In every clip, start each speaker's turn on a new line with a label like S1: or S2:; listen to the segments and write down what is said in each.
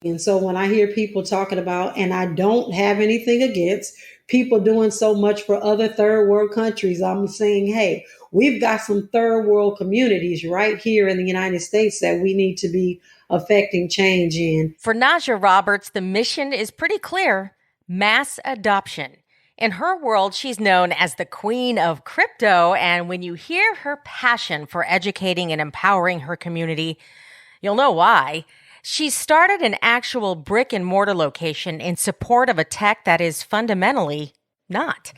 S1: And so when I hear people talking about, and I don't have anything against people doing so much for other third world countries, I'm saying, hey, we've got some third world communities right here in the United States that we need to be affecting change in.
S2: For Najah Roberts, the mission is pretty clear: mass adoption. In her world, she's known as the queen of crypto. And when you hear her passion for educating and empowering her community, you'll know why. She started an actual brick and mortar location in support of a tech that is fundamentally not.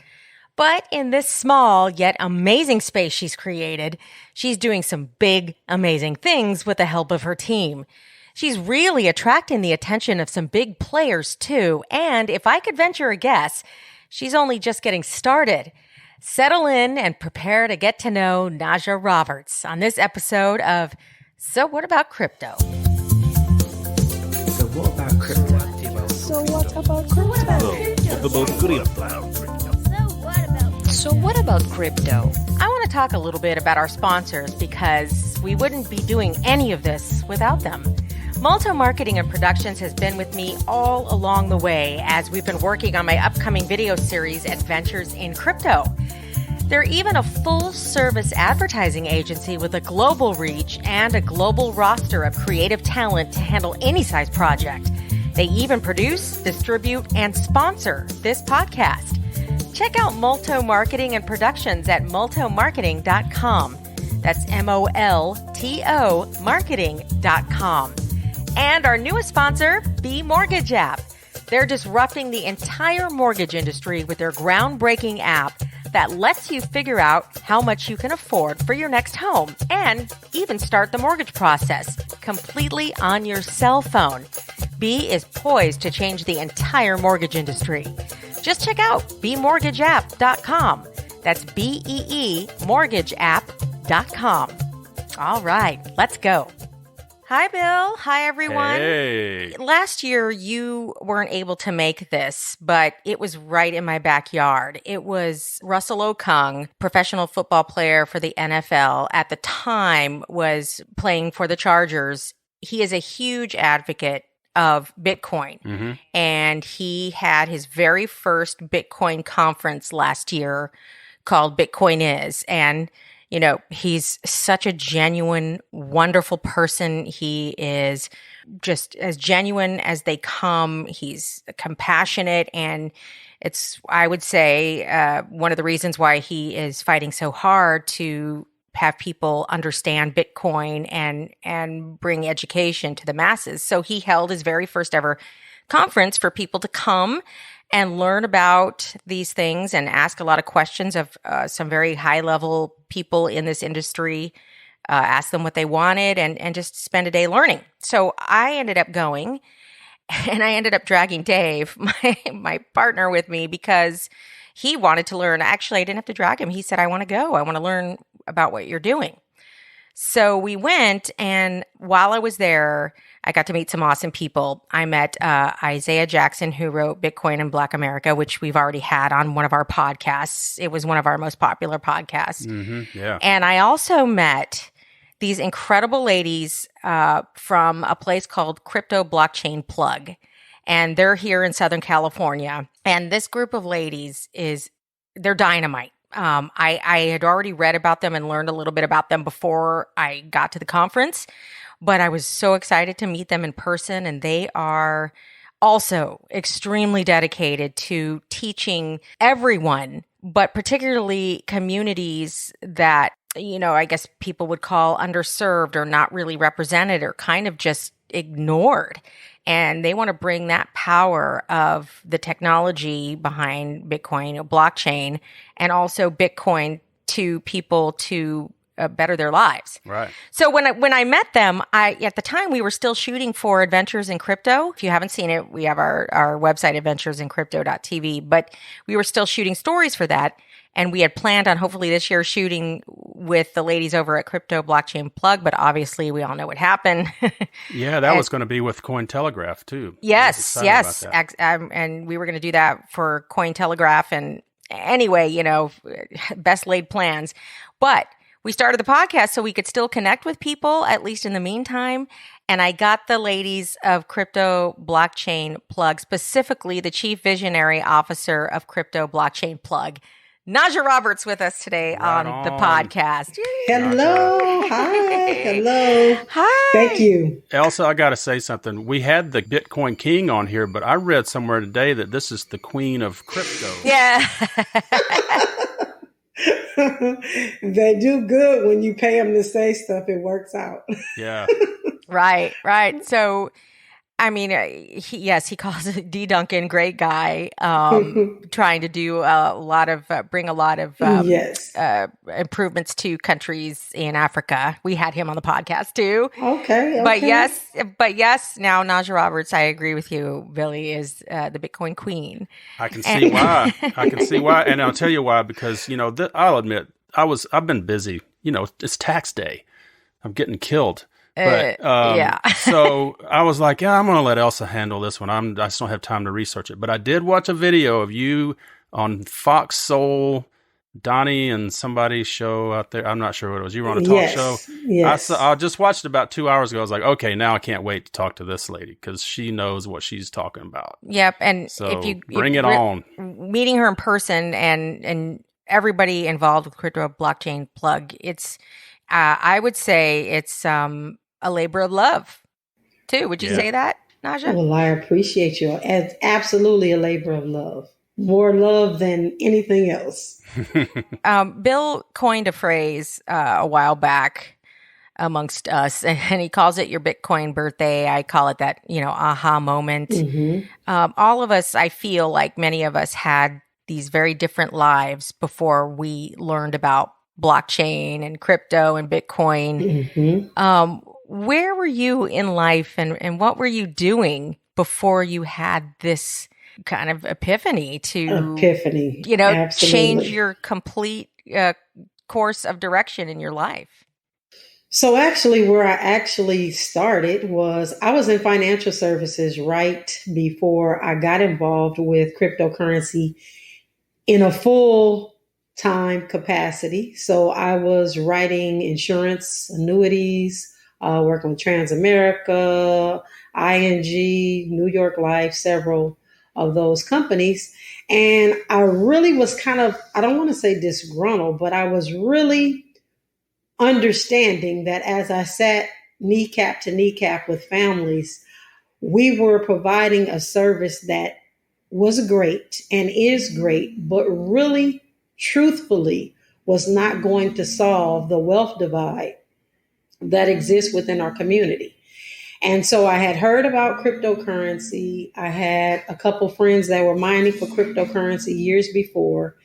S2: But in this small yet amazing space she's created, she's doing some big, amazing things with the help of her team. She's really attracting the attention of some big players too. And if I could venture a guess, she's only just getting started. Settle in and prepare to get to know Najah Roberts on this episode of So What About Crypto?
S3: So what about crypto?
S4: So what about crypto?
S5: So what about crypto?
S2: I want to talk a little bit about our sponsors because we wouldn't be doing any of this without them. Multo Marketing and Productions has been with me all along the way as we've been working on my upcoming video series, Adventures in Crypto. They're even a full-service advertising agency with a global reach and a global roster of creative talent to handle any size project. They even produce, distribute, and sponsor this podcast. Check out Multo Marketing and Productions at multomarketing.com. That's MOLTO marketing.com. And our newest sponsor, B Mortgage App. They're disrupting the entire mortgage industry with their groundbreaking app that lets you figure out how much you can afford for your next home and even start the mortgage process completely on your cell phone. B is poised to change the entire mortgage industry. Just check out bmortgageapp.com. That's BEE mortgageapp.com. All right, let's go. Hi, Bill. Hi, everyone.
S6: Hey.
S2: Last year, you weren't able to make this, but it was right in my backyard. It was Russell Okung, professional football player for the NFL, at the time was playing for the Chargers. He is a huge advocate of Bitcoin, and he had his very first Bitcoin conference last year called Bitcoin Is, and you know, he's such a genuine, wonderful person. He is just as genuine as they come. He's compassionate. And it's, I would say, one of the reasons why he is fighting so hard to have people understand Bitcoin and bring education to the masses. So he held his very first ever conference for people to come and learn about these things and ask a lot of questions of some very high-level people in this industry, ask them what they wanted, and just spend a day learning. So I ended up going, and I ended up dragging Dave, my partner, with me because he wanted to learn. Actually, I didn't have to drag him. He said, I want to go. I want to learn about what you're doing. So we went, and while I was there, I got to meet some awesome people. I met Isaiah Jackson, who wrote Bitcoin in Black America, which we've already had on one of our podcasts. It was one of our most popular podcasts.
S6: Yeah.
S2: And I also met these incredible ladies from a place called Crypto Blockchain Plug. And they're here in Southern California. And this group of ladies they're dynamite. I had already read about them and learned a little bit about them before I got to the conference, but I was so excited to meet them in person, and they are also extremely dedicated to teaching everyone, but particularly communities that, you know, I guess people would call underserved or not really represented or kind of just ignored. And they want to bring that power of the technology behind Bitcoin, blockchain, and also Bitcoin to people to better their lives.
S6: Right.
S2: So when I met them, at the time we were still shooting for Adventures in Crypto. If you haven't seen it, we have our website, adventuresincrypto.tv, but we were still shooting stories for that. And we had planned on hopefully this year shooting with the ladies over at Crypto Blockchain Plug, but obviously we all know what happened.
S6: Yeah, that was going to be with Cointelegraph too.
S2: Yes. And we were going to do that for Cointelegraph. And anyway, you know, best laid plans. But we started the podcast so we could still connect with people, at least in the meantime. And I got the ladies of Crypto Blockchain Plug, specifically the Chief Visionary Officer of Crypto Blockchain Plug, Najah Roberts, with us today
S6: Right
S2: on the
S6: on.
S2: podcast.
S1: Hello. Hi. Hello.
S2: Hi.
S1: Thank you.
S6: Elsa, I got to say something. We had the Bitcoin King on here, but I read somewhere today that this is the queen of crypto.
S2: Yeah.
S1: They do good when you pay them to say stuff. It works out.
S6: Yeah.
S2: Right. So, I mean, he calls it D. Duncan, great guy, trying to do a lot of, bring a lot of
S1: Yes.
S2: improvements to countries in Africa. We had him on the podcast too.
S1: Okay.
S2: But yes, now Najah Roberts, I agree with you, Billy, is the Bitcoin queen.
S6: I can see why. And I'll tell you why, because, I'll admit, I've been busy. It's tax day. I'm getting killed. But
S2: yeah.
S6: So I was like, I'm going to let Elsa handle this one. I just don't have time to research it. But I did watch a video of you on Fox Soul, Donnie and somebody's show out there. I'm not sure what it was. You were on a talk show.
S1: Yes.
S6: I just watched it about 2 hours ago. I was like, okay, now I can't wait to talk to this lady because she knows what she's talking about.
S2: Yep. And
S6: So
S2: if you
S6: bring it on.
S2: Meeting her in person and everybody involved with Crypto Blockchain Plug, it's I would say it's a labor of love too. Would you say that, Najah?
S1: Well, I appreciate you. It's absolutely a labor of love. More love than anything else.
S2: Bill coined a phrase a while back amongst us, and he calls it your Bitcoin birthday. I call it that, aha moment.
S1: Mm-hmm.
S2: All of us, I feel like many of us had these very different lives before we learned about blockchain and crypto and Bitcoin.
S1: Mm-hmm.
S2: Where were you in life and what were you doing before you had this kind of epiphany to
S1: Absolutely.
S2: change your complete course of direction in your life?
S1: So actually, where I actually started was I was in financial services right before I got involved with cryptocurrency in a full-time capacity. So I was writing insurance, annuities, working with Transamerica, ING, New York Life, several of those companies. And I really was kind of, I don't want to say disgruntled, but I was really understanding that as I sat kneecap to kneecap with families, we were providing a service that was great and is great, but really, truthfully, was not going to solve the wealth divide that exists within our community. And so I had heard about cryptocurrency. I had a couple friends that were mining for cryptocurrency years before.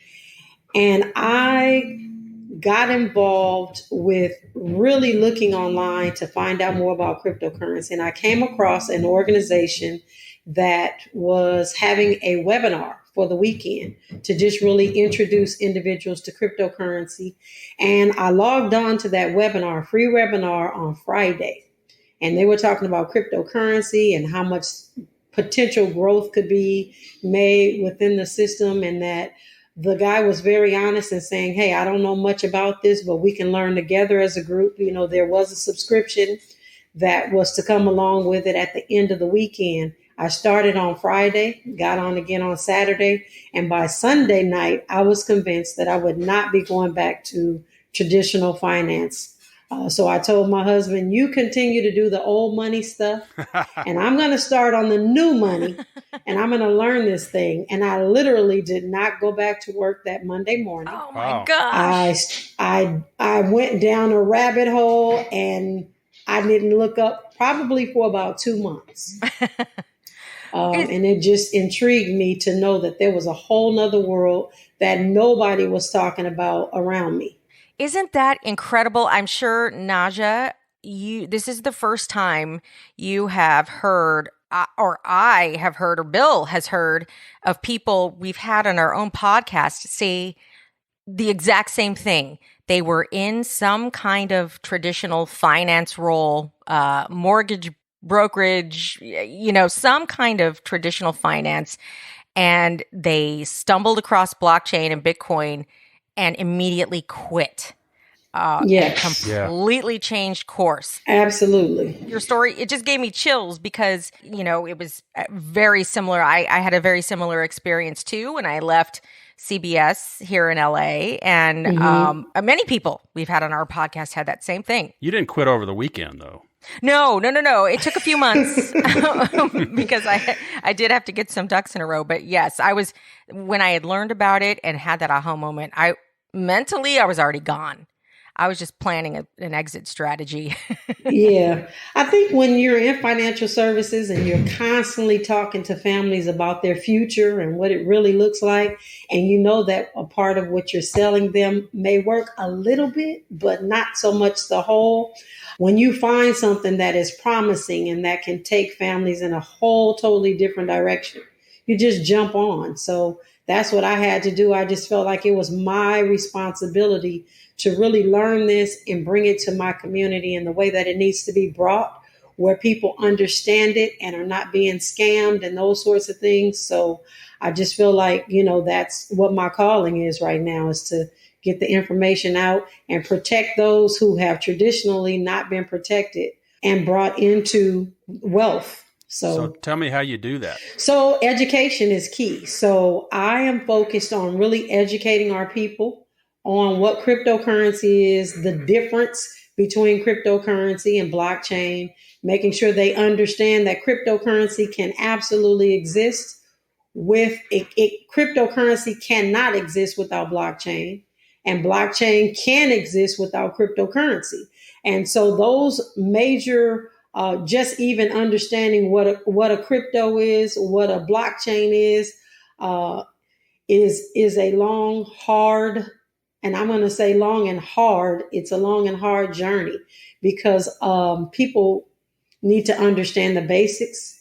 S1: And I got involved with really looking online to find out more about cryptocurrency. And I came across an organization that was having a webinar for the weekend to just really introduce individuals to cryptocurrency. And I logged on to that webinar, free webinar on Friday. And they were talking about cryptocurrency and how much potential growth could be made within the system. And that the guy was very honest in saying, hey, I don't know much about this, but we can learn together as a group. There was a subscription that was to come along with it at the end of the weekend. I started on Friday, got on again on Saturday, and by Sunday night, I was convinced that I would not be going back to traditional finance. So I told my husband, you continue to do the old money stuff, and I'm going to start on the new money, and I'm going to learn this thing. And I literally did not go back to work that Monday morning.
S2: Oh, my gosh.
S1: I went down a rabbit hole, and I didn't look up probably for about 2 months. And it just intrigued me to know that there was a whole nother world that nobody was talking about around me.
S2: Isn't that incredible? I'm sure, Najah, this is the first time you have heard, or I have heard, or Bill has heard of people we've had on our own podcast say the exact same thing. They were in some kind of traditional finance role, mortgage brokerage, some kind of traditional finance, and they stumbled across blockchain and Bitcoin and immediately quit. and
S1: Yes.
S2: completely changed course.
S1: Absolutely.
S2: Your story, it just gave me chills because, it was very similar. I had a very similar experience too when I left CBS here in LA. And many people we've had on our podcast had that same thing.
S6: You didn't quit over the weekend, though.
S2: No. It took a few months because I did have to get some ducks in a row. But yes, when I had learned about it and had that aha moment, I was already gone. I was just planning an exit strategy.
S1: Yeah. I think when you're in financial services and you're constantly talking to families about their future and what it really looks like, and you know that a part of what you're selling them may work a little bit, but not so much the whole. When you find something that is promising and that can take families in a whole totally different direction, you just jump on. So that's what I had to do. I just felt like it was my responsibility to really learn this and bring it to my community in the way that it needs to be brought, where people understand it and are not being scammed and those sorts of things. So I just feel like, that's what my calling is right now, is to get the information out and protect those who have traditionally not been protected and brought into wealth.
S6: So tell me how you do that.
S1: So education is key. So I am focused on really educating our people on what cryptocurrency is, the difference between cryptocurrency and blockchain, making sure they understand that cryptocurrency can absolutely exist with it. Cryptocurrency cannot exist without blockchain, and blockchain can exist without cryptocurrency. And so those major just even understanding what a crypto is, what a blockchain is a long, hard, and I'm going to say long and hard. It's a long and hard journey because people need to understand the basics.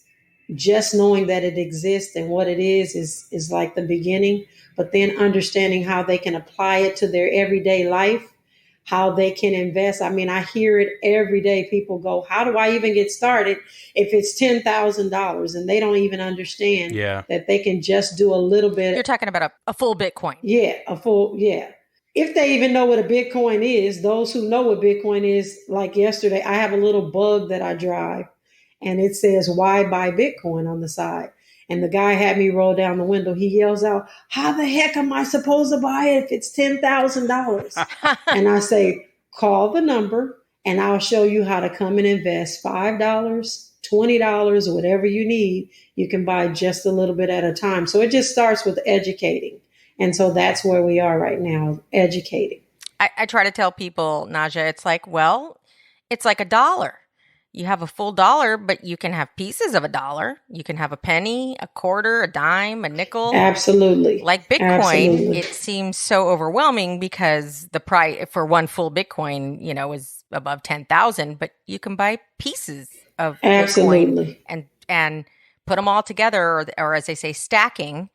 S1: Just knowing that it exists and what it is like the beginning, but then understanding how they can apply it to their everyday life, how they can invest. I mean, I hear it every day. People go, how do I even get started if it's $10,000? And they don't even understand that they can just do a little bit.
S2: You're talking about a full Bitcoin.
S1: Yeah, if they even know what a Bitcoin is, those who know what Bitcoin is, like yesterday, I have a little bug that I drive and it says, why buy Bitcoin on the side? And the guy had me roll down the window. He yells out, how the heck am I supposed to buy it if it's $10,000? And I say, call the number and I'll show you how to come and invest $5, $20, whatever you need. You can buy just a little bit at a time. So it just starts with educating. And so that's where we are right now, educating.
S2: I try to tell people, Najah, it's like a dollar. You have a full dollar, but you can have pieces of a dollar. You can have a penny, a quarter, a dime, a nickel.
S1: Absolutely.
S2: Like Bitcoin, It seems so overwhelming because the price for one full Bitcoin, is above 10,000, but you can buy pieces of Bitcoin and put them all together, or as they say, stacking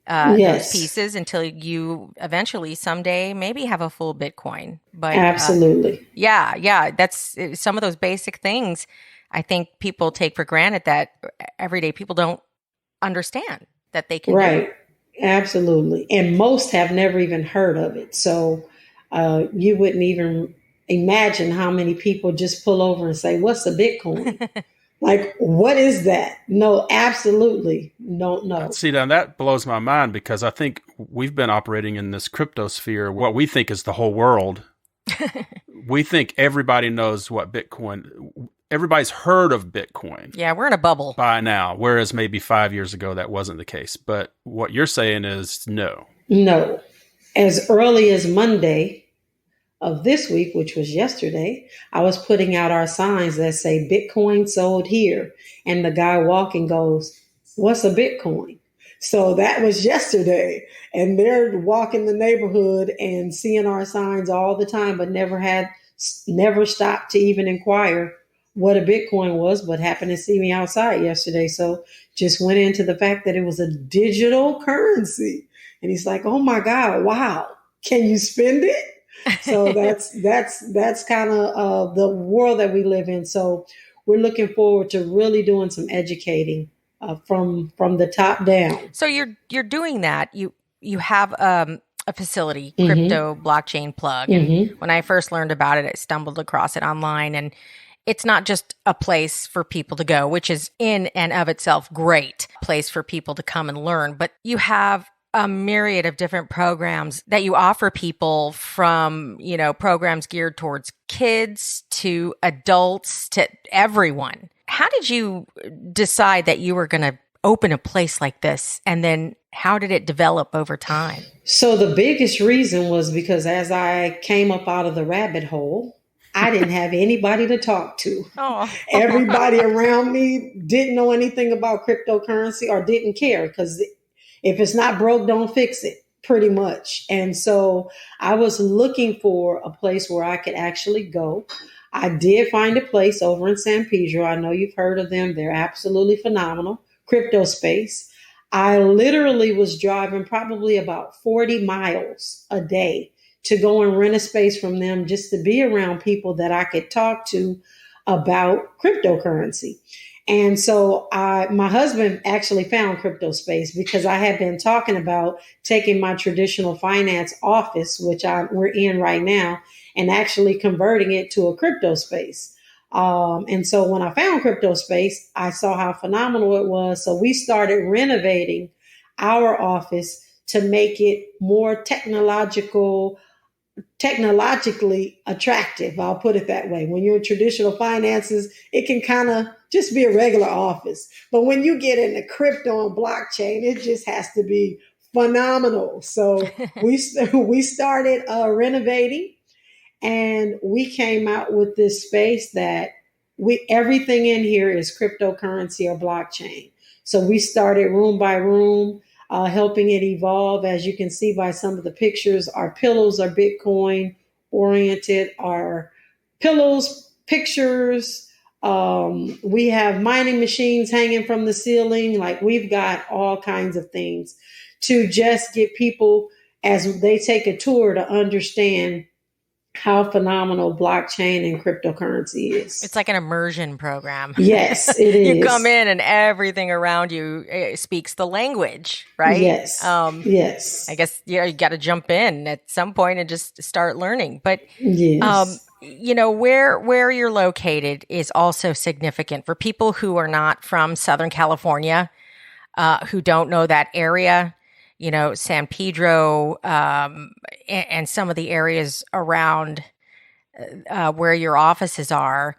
S2: those pieces until you eventually someday maybe have a full Bitcoin. But
S1: absolutely.
S2: That's some of those basic things I think people take for granted that everyday people don't understand that they can do.
S1: Absolutely. And most have never even heard of it. So you wouldn't even imagine how many people just pull over and say, what's a Bitcoin? Like, what is that? No, absolutely don't know.
S6: See, now that blows my mind because I think we've been operating in this crypto sphere, what we think is the whole world. We think everybody knows what Bitcoin, everybody's heard of Bitcoin.
S2: Yeah, we're in a bubble
S6: by now, whereas maybe 5 years ago that wasn't the case. But what you're saying is no.
S1: No. As early as Monday of this week, which was yesterday, I was putting out our signs that say Bitcoin sold here. And the guy walking goes, what's a Bitcoin? So that was yesterday. And they're walking the neighborhood and seeing our signs all the time, but never stopped to even inquire what a Bitcoin was, but happened to see me outside yesterday. So just went into the fact that it was a digital currency. And he's like, oh my God, wow. Can you spend it? So that's kind of the world that we live in. So we're looking forward to really doing some educating from the top down.
S2: So you're doing that. You have a facility,
S1: Mm-hmm.
S2: crypto blockchain plug.
S1: Mm-hmm.
S2: And when I first learned about it, I stumbled across it online. And it's not just a place for people to go, which is in and of itself great place for people to come and learn, but you have a myriad of different programs that you offer people, from, programs geared towards kids to adults to everyone. How did you decide that you were going to open a place like this? And then how did it develop over time?
S1: So the biggest reason was because as I came up out of the rabbit hole, I didn't have anybody to talk to.
S2: Oh.
S1: Everybody around me didn't know anything about cryptocurrency or didn't care, because if it's not broke, don't fix it, pretty much. And so I was looking for a place where I could actually go. I did find a place over in San Pedro. I know you've heard of them. They're absolutely phenomenal. Crypto Space. I literally was driving probably about 40 miles a day to go and rent a space from them, just to be around people that I could talk to about cryptocurrency. And so my husband actually found Crypto Space because I had been talking about taking my traditional finance office, which we're in right now, and actually converting it to a crypto space. And so when I found Crypto Space, I saw how phenomenal it was. So we started renovating our office to make it more technologically attractive. I'll put it that way. When you're in traditional finances, it can kind of just be a regular office. But when you get into crypto and blockchain, it just has to be phenomenal. So we started renovating, and we came out with this space that everything in here is cryptocurrency or blockchain. So we started room by room, helping it evolve. As you can see by some of the pictures, our pillows are Bitcoin oriented. Our pillows, pictures, we have mining machines hanging from the ceiling. Like, we've got all kinds of things to just get people, as they take a tour, to understand how phenomenal blockchain and cryptocurrency is.
S2: It's like an immersion program.
S1: Yes, it is.
S2: You come in and everything around you speaks the language, right?
S1: Yes. Yes.
S2: I guess you got to jump in at some point and just start learning. But
S1: yes.
S2: Where you're located is also significant for people who are not from Southern California, who don't know that area. San Pedro, and some of the areas around where your offices are,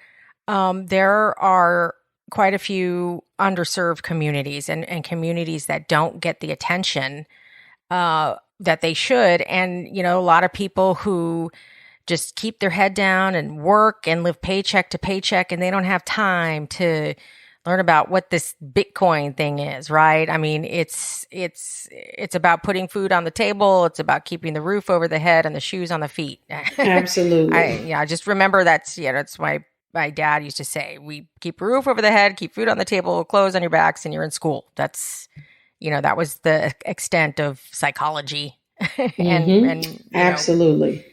S2: there are quite a few underserved communities and communities that don't get the attention that they should. And, a lot of people who just keep their head down and work and live paycheck to paycheck, and they don't have time to learn about what this Bitcoin thing is, right? I mean, it's about putting food on the table. It's about keeping the roof over the head and the shoes on the feet.
S1: Absolutely.
S2: I just remember that's my dad used to say, we keep a roof over the head, keep food on the table, clothes on your backs, and you're in school. That's, that was the extent of psychology. and
S1: absolutely.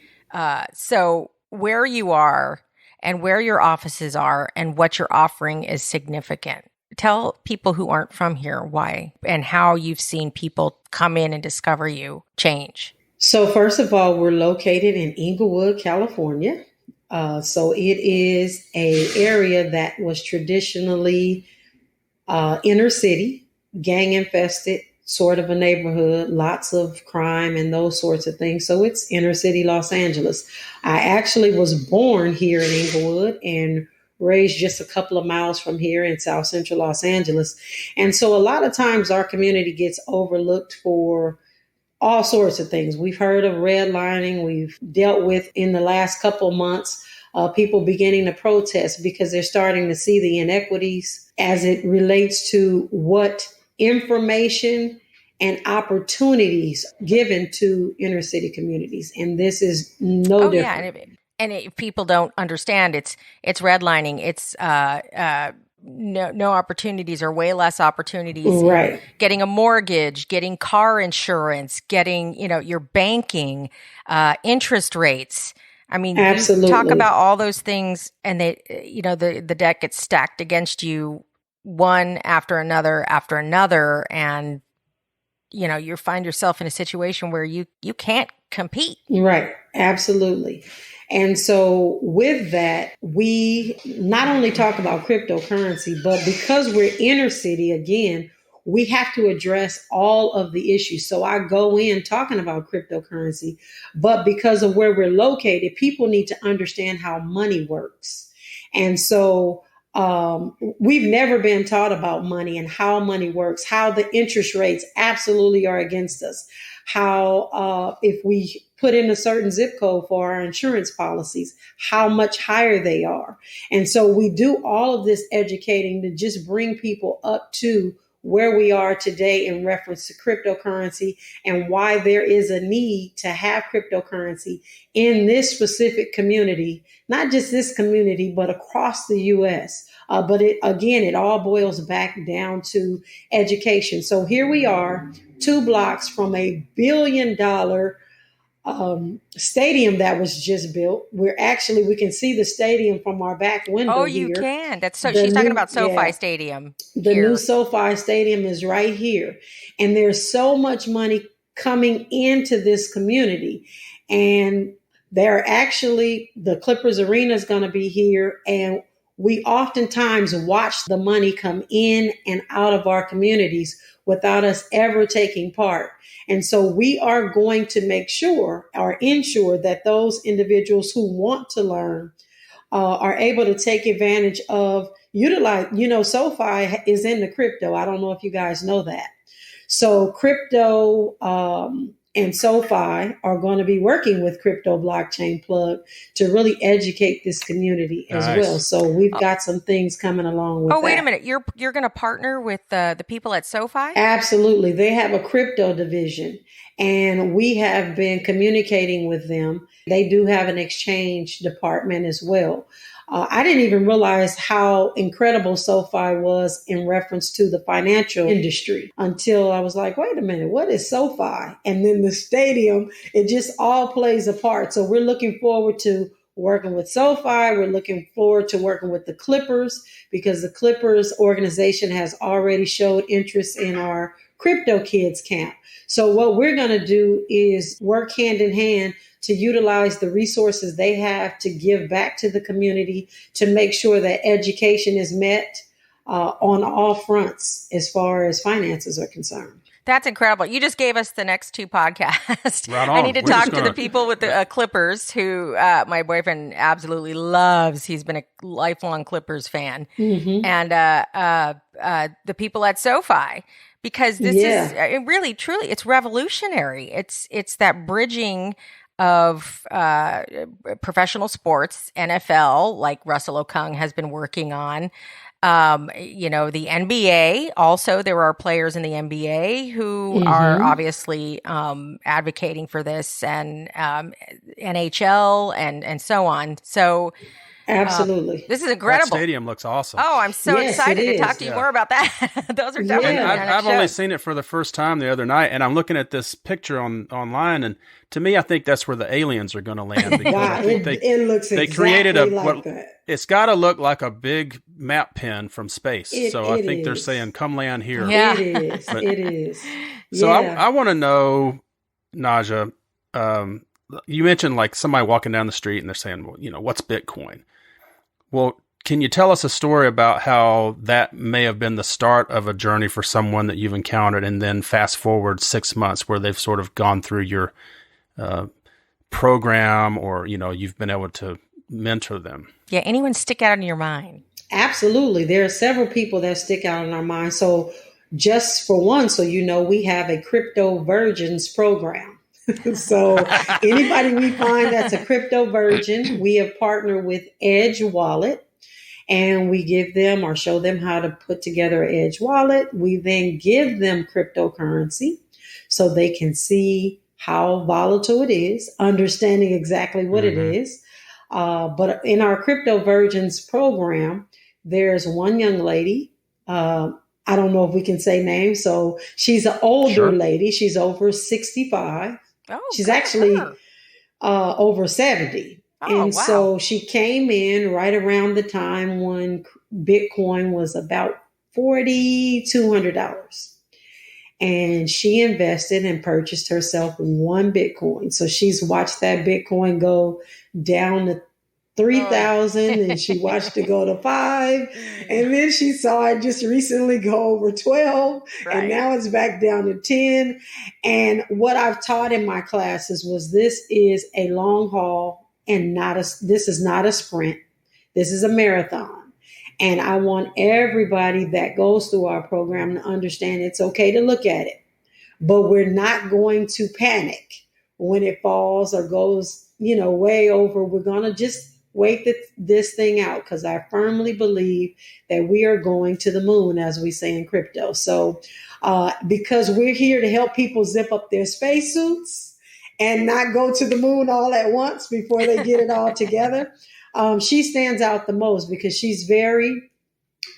S2: So where you are and where your offices are and what you're offering is significant. Tell people who aren't from here why and how you've seen people come in and discover you change.
S1: So first of all, we're located in Inglewood, California. So it is an area that was traditionally inner city, gang infested, sort of a neighborhood, lots of crime and those sorts of things. So it's inner city Los Angeles. I actually was born here in Inglewood and raised just a couple of miles from here in South Central Los Angeles. And so a lot of times our community gets overlooked for all sorts of things. We've heard of redlining. We've dealt with, in the last couple of months, people beginning to protest because they're starting to see the inequities as it relates to what information and opportunities given to inner city communities. And this is no different.
S2: Yeah. And if people don't understand, it's redlining. It's no opportunities, or way less opportunities.
S1: Right.
S2: Getting a mortgage, getting car insurance, getting, your banking, interest rates. I mean,
S1: absolutely.
S2: You talk about all those things, and they, the deck gets stacked against you, one after another, and you find yourself in a situation where you can't compete.
S1: Right. Absolutely. And so with that, we not only talk about cryptocurrency, but because we're inner city, again, we have to address all of the issues. So I go in talking about cryptocurrency, but because of where we're located, people need to understand how money works. And so we've never been taught about money and how money works, how the interest rates absolutely are against us, how if we put in a certain zip code for our insurance policies, how much higher they are. And so we do all of this educating to just bring people up to where we are today in reference to cryptocurrency and why there is a need to have cryptocurrency in this specific community, not just this community, but across the U.S. But it all boils back down to education. So here we are, 2 blocks from $1 billion stadium that was just built. We can see the stadium from our back window.
S2: Oh, you
S1: here.
S2: can. That's so. She's talking about SoFi Stadium.
S1: The new SoFi Stadium is right here, and there's so much money coming into this community, and the Clippers Arena is going to be here, and we oftentimes watch the money come in and out of our communities without us ever taking part. And so we are going to make sure or ensure that those individuals who want to learn are able to take advantage of utilize. SoFi is in the crypto. I don't know if you guys know that. So crypto and SoFi are going to be working with Crypto Blockchain Plug to really educate this community as well. So we've got some things coming along with that.
S2: Oh, wait a minute. You're going to partner with the people at SoFi?
S1: Absolutely. They have a crypto division, and we have been communicating with them. They do have an exchange department as well. I didn't even realize how incredible SoFi was in reference to the financial industry until I was like, wait a minute, what is SoFi? And then the stadium, it just all plays a part. So we're looking forward to working with SoFi. We're looking forward to working with the Clippers because the Clippers organization has already showed interest in our Crypto Kids camp. So what we're going to do is work hand in hand to utilize the resources they have to give back to the community to make sure that education is met on all fronts as far as finances are concerned.
S2: That's incredible. You just gave us the next 2 podcasts.
S6: Right on.
S2: I need to talk to the people with the Clippers who my boyfriend absolutely loves. He's been a lifelong Clippers fan. Mm-hmm. And the people at SoFi, because this is really, truly, it's revolutionary. It's that bridging of professional sports, NFL, like Russell Okung has been working on. The NBA, also there are players in the NBA who are obviously advocating for this, and NHL and so on. So
S1: absolutely,
S2: this is incredible.
S6: That stadium looks awesome.
S2: Oh, I'm so excited to talk to you more about that. Those are definitely.
S6: I've only seen it for the first time the other night, and I'm looking at this picture online, and to me, I think that's where the aliens are going to land. Because
S1: wow, it looks
S6: they
S1: exactly
S6: created
S1: like that.
S6: It's got to look like a big map pen from space. I think they're saying, "Come land here."
S2: Yeah,
S1: it is.
S6: So I want to know, Najah. You mentioned like somebody walking down the street and they're saying, "Well, what's Bitcoin?" Well, can you tell us a story about how that may have been the start of a journey for someone that you've encountered, and then fast forward 6 months where they've sort of gone through your program, or you've been able to mentor them?
S2: Yeah, anyone stick out in your mind?
S1: Absolutely. There are several people that stick out in our mind. So just for one, we have a crypto virgins program. So anybody we find that's a crypto virgin, we have partnered with Edge Wallet, and we give them or show them how to put together an Edge Wallet. We then give them cryptocurrency so they can see how volatile it is, understanding exactly what it is. But in our Crypto Virgins program, there's one young lady. I don't know if we can say names. So she's an older lady. She's over 65.
S2: Oh,
S1: she's actually over 70.
S2: Oh,
S1: and so she came in right around the time when Bitcoin was about $4,200. and she invested and purchased herself 1 Bitcoin. So she's watched that Bitcoin go down to 3,000 and she watched it go to 5. And then she saw it just recently go over 12.
S2: Right.
S1: And now it's back down to 10. And what I've taught in my classes was this is a long haul and this is not a sprint. This is a marathon. And I want everybody that goes through our program to understand it's okay to look at it, but we're not going to panic when it falls or goes, way over. We're going to just wait this thing out, because I firmly believe that we are going to the moon, as we say in crypto. So because we're here to help people zip up their spacesuits and not go to the moon all at once before they get it all together. She stands out the most because she's very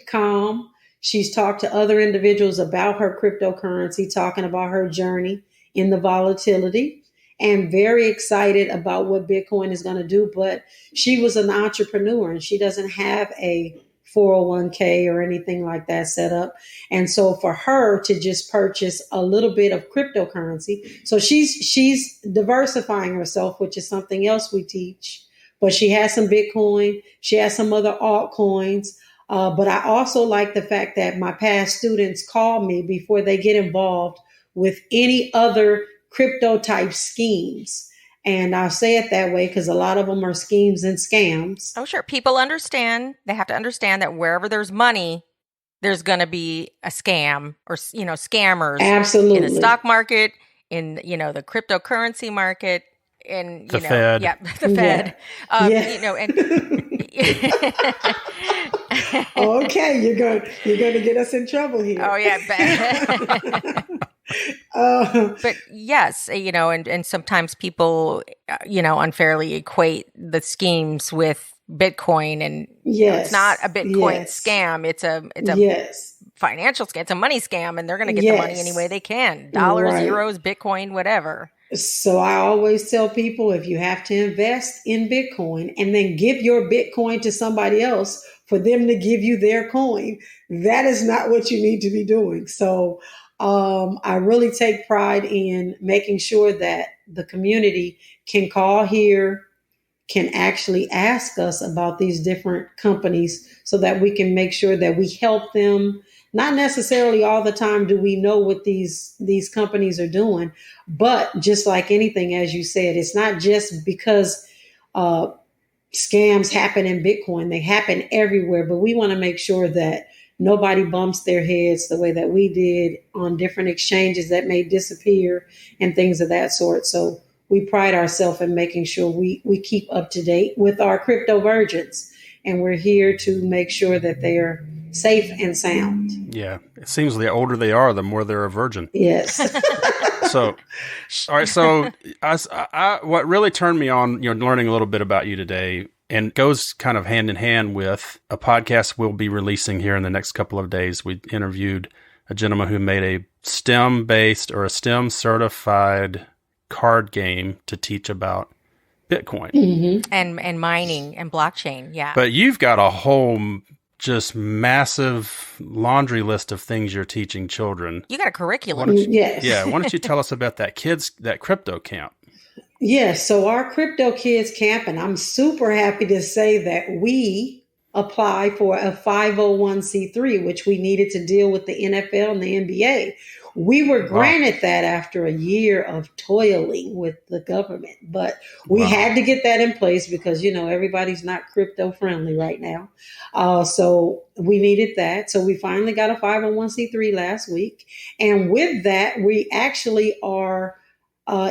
S1: calm. She's talked to other individuals about her cryptocurrency, talking about her journey in the volatility, and very excited about what Bitcoin is going to do. But she was an entrepreneur and she doesn't have a 401k or anything like that set up. And so for her to just purchase a little bit of cryptocurrency, so she's diversifying herself, which is something else we teach. But she has some Bitcoin. She has some other altcoins. But I also like the fact that my past students call me before they get involved with any other crypto type schemes. And I'll say it that way because a lot of them are schemes and scams.
S2: Oh, sure. People understand. They have to understand that wherever there's money, there's going to be a scam or, scammers.
S1: Absolutely.
S2: In the stock market, in, the cryptocurrency market, in,
S6: the Fed.
S2: Yeah, the Fed.
S1: Yeah. Okay, you're going to get us in trouble here.
S2: Oh, yeah. But yes, and sometimes people, unfairly equate the schemes with Bitcoin, and
S1: yes,
S2: it's not a Bitcoin scam. It's a financial scam. It's a money scam, and they're going to get the money any way they can. Dollars, euros, Bitcoin, whatever.
S1: So I always tell people, if you have to invest in Bitcoin and then give your Bitcoin to somebody else for them to give you their coin, that is not what you need to be doing. So I really take pride in making sure that the community can call here, can actually ask us about these different companies so that we can make sure that we help them. Not necessarily all the time do we know what these companies are doing, but just like anything, as you said, it's not just because scams happen in Bitcoin. They happen everywhere, but we want to make sure that nobody bumps their heads the way that we did on different exchanges that may disappear and things of that sort. So we pride ourselves in making sure we keep up to date with our crypto virgins, and we're here to make sure that they are safe and sound.
S6: Yeah. It seems the older they are, the more they're a virgin.
S1: Yes.
S6: So, all right. So I what really turned me on, learning a little bit about you today, and goes kind of hand in hand with a podcast we'll be releasing here in the next couple of days. We interviewed a gentleman who made a STEM-based or a STEM-certified card game to teach about Bitcoin.
S1: Mm-hmm.
S2: And mining and blockchain. Yeah.
S6: But you've got a whole just massive laundry list of things you're teaching children.
S2: You got a curriculum.
S1: Yes.
S6: Yeah. Why don't you tell us about that crypto camp?
S1: Yes. So our Crypto Kids Camp, and I'm super happy to say that we applied for a 501c3, which we needed to deal with the NFL and the NBA. We were granted that after a year of toiling with the government, but we had to get that in place because, everybody's not crypto friendly right now. So we needed that. So we finally got a 501c3 last week. And with that, we actually are,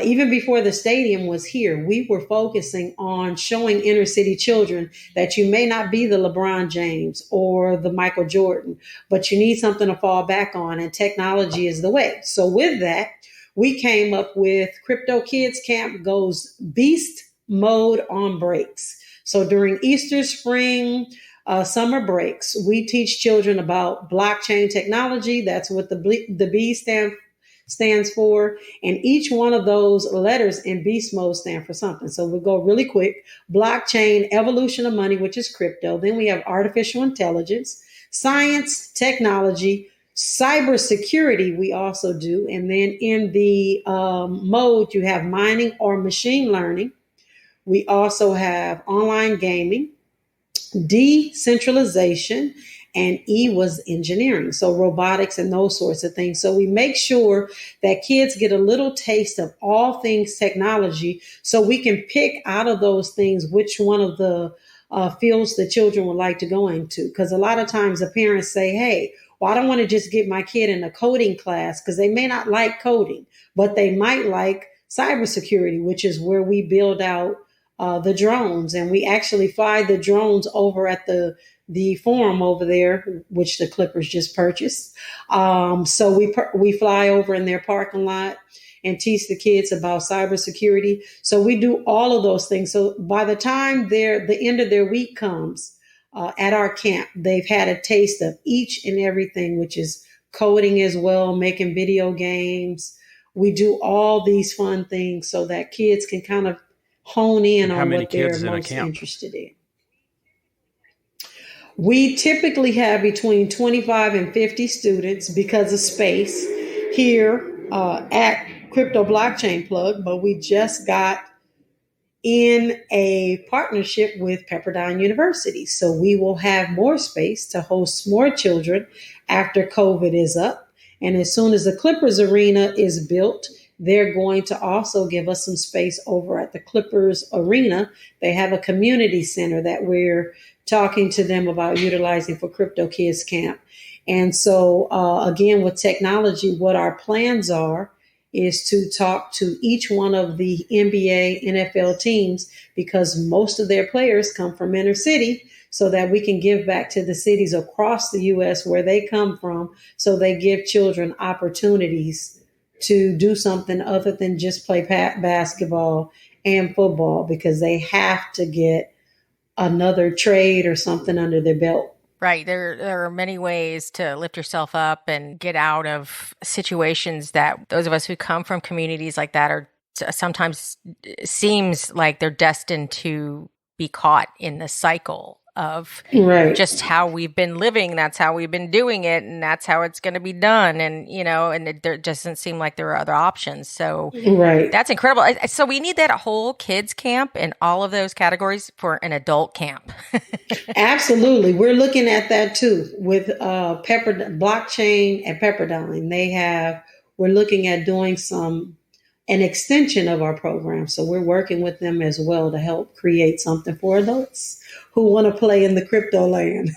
S1: even before the stadium was here, we were focusing on showing inner city children that you may not be the LeBron James or the Michael Jordan, but you need something to fall back on, and technology is the way. So with that, we came up with Crypto Kids Camp goes beast mode on breaks. So during Easter, spring, summer breaks, we teach children about blockchain technology. That's what the B stands for. And each one of those letters in beast mode stand for something. So we'll go really quick. Blockchain, evolution of money, which is crypto. Then we have artificial intelligence, science, technology, Cybersecurity, we also do. And then in the mode, you have mining or machine learning. We also have online gaming, decentralization, and E was engineering. So robotics and those sorts of things. So we make sure that kids get a little taste of all things technology so we can pick out of those things which one of the fields the children would like to go into. Because a lot of times the parents say, hey, well, I don't want to just get my kid in a coding class because they may not like coding, but they might like cybersecurity, which is where we build out the drones. And we actually fly the drones over at the forum over there, which the Clippers just purchased. So we fly over in their parking lot and teach the kids about cybersecurity. So we do all of those things. So by the time the end of their week comes at our camp, they've had a taste of each and everything, which is coding as well, making video games. We do all these fun things so that kids can kind of hone in on what they're most interested in. We typically have between 25 and 50 students because of space here at Crypto Blockchain Plug, but we just got in a partnership with Pepperdine University. So we will have more space to host more children after COVID is up. And as soon as the Clippers Arena is built, they're going to also give us some space over at the Clippers Arena. They have a community center that we're talking to them about utilizing for Crypto Kids Camp. And so, again, with technology, what our plans are is to talk to each one of the NBA, NFL teams, because most of their players come from inner city, so that we can give back to the cities across the U.S. where they come from, so they give children opportunities to do something other than just play basketball and football, because they have to get another trade or something under their belt.
S2: Right. There are many ways to lift yourself up and get out of situations that those of us who come from communities like that are sometimes seems like they're destined to be caught in the cycle of just how we've been living. That's how we've been doing it. And that's how it's going to be done. And, and it doesn't seem like there are other options. So that's incredible. So we need that whole kids camp in all of those categories for an adult camp.
S1: Absolutely. We're looking at that too with blockchain at Pepperdine. We're looking at doing an extension of our program. So we're working with them as well to help create something for adults who want to play in the crypto land.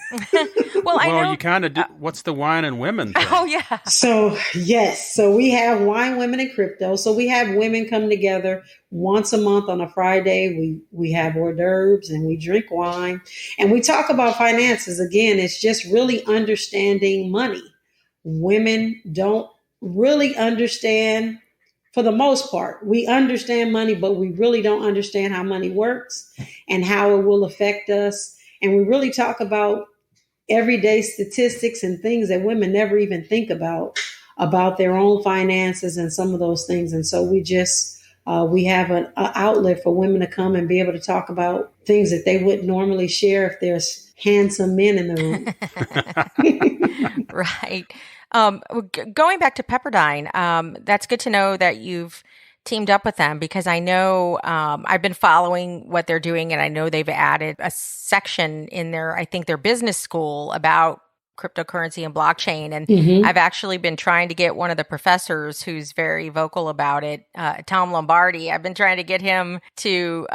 S2: Well, I know
S6: you kind of do. What's the wine and women thing?
S2: Oh, yeah.
S1: So, yes. So we have wine, women, and crypto. So we have women come together once a month on a Friday. We have hors d'oeuvres and we drink wine and we talk about finances. Again, it's just really understanding money. Women don't really understand. For the most part, we understand money, but we really don't understand how money works and how it will affect us. And we really talk about everyday statistics and things that women never even think about their own finances and some of those things. And so we have an outlet for women to come and be able to talk about things that they wouldn't normally share if there's handsome men in the room.
S2: Right. Going back to Pepperdine, that's good to know that you've teamed up with them, because I know I've been following what they're doing, and I know they've added a section in their business school about cryptocurrency and blockchain. And I've actually been trying to get one of the professors who's very vocal about it, Tom Lombardi. I've been trying to get him to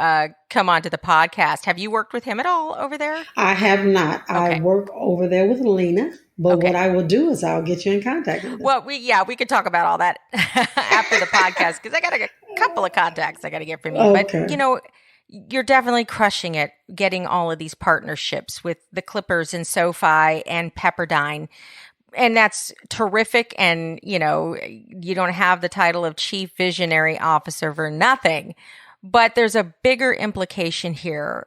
S2: come onto the podcast. Have you worked with him at all over there?
S1: I have not. Okay. I work over there with Lena. But what I will do is I'll get you in contact with them.
S2: Well, we could talk about all that after the podcast, because I got a couple of contacts I got to get from you. Okay. But, you're definitely crushing it, getting all of these partnerships with the Clippers and SoFi and Pepperdine. And that's terrific. And, you don't have the title of Chief Visionary Officer for nothing. But there's a bigger implication here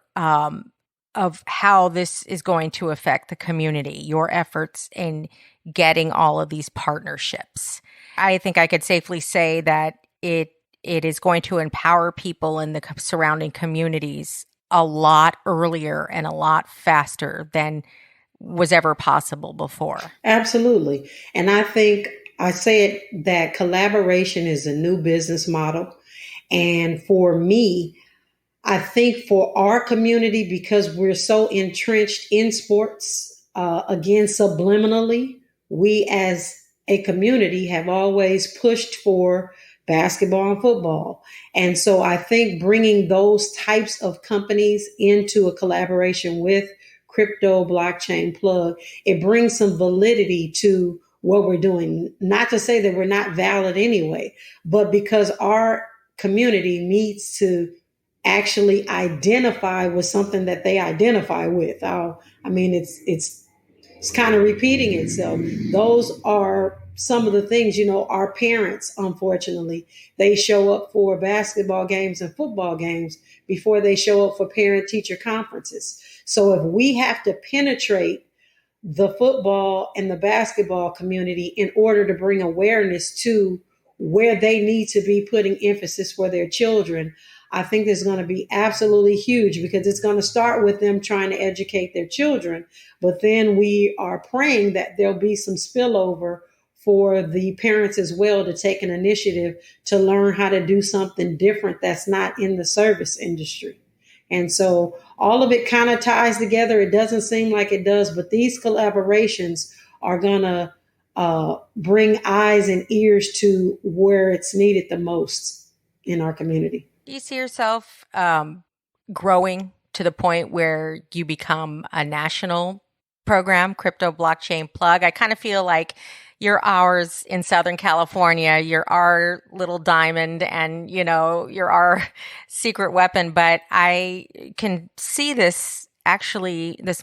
S2: of how this is going to affect the community, your efforts in getting all of these partnerships. I think I could safely say that it is going to empower people in the surrounding communities a lot earlier and a lot faster than was ever possible before.
S1: Absolutely. And I think I said that collaboration is a new business model. And for me, I think for our community, because we're so entrenched in sports, again, subliminally, we as a community have always pushed for basketball and football. And so I think bringing those types of companies into a collaboration with crypto blockchain plug, it brings some validity to what we're doing. Not to say that we're not valid anyway, but because our community needs to actually identify with something that they identify with. It's kind of repeating itself. Those are some of the things, our parents, unfortunately, they show up for basketball games and football games before they show up for parent teacher conferences. So if we have to penetrate the football and the basketball community in order to bring awareness to where they need to be putting emphasis for their children, I think it's going to be absolutely huge, because it's going to start with them trying to educate their children. But then we are praying that there'll be some spillover for the parents as well to take an initiative to learn how to do something different that's not in the service industry. And so all of it kind of ties together. It doesn't seem like it does, but these collaborations are going to bring eyes and ears to where it's needed the most in our community.
S2: Do you see yourself growing to the point where you become a national program, Crypto Blockchain Plug? I kind of feel like you're ours in Southern California. You're our little diamond, and, you're our secret weapon. But I can see this